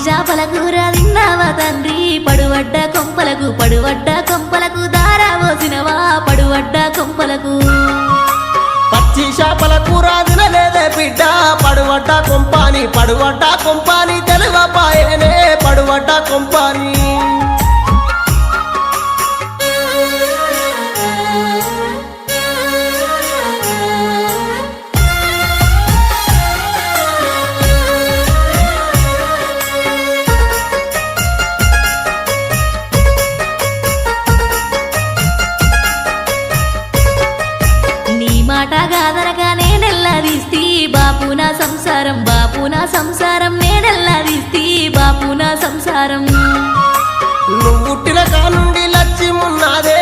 చేపల కూర తిన్నావా తండ్రి పడువడ్డ కొంపలకు దారా పోసినవా పడువడ్డ కొంపలకు పచ్చి చేపల కూర తినలేదే బిడ్డ పడువడ్డ కొంపాని తెలువపాయనే పడువడ్డ కొంపాని మాట గాదరగా నేనెల్లాదీస్తి బాపు నా సంసారం నేనెల్లాదీస్తి బాపు నా సంసారం నువ్వు పుట్టిన కానుండి లక్ష్యమున్నదే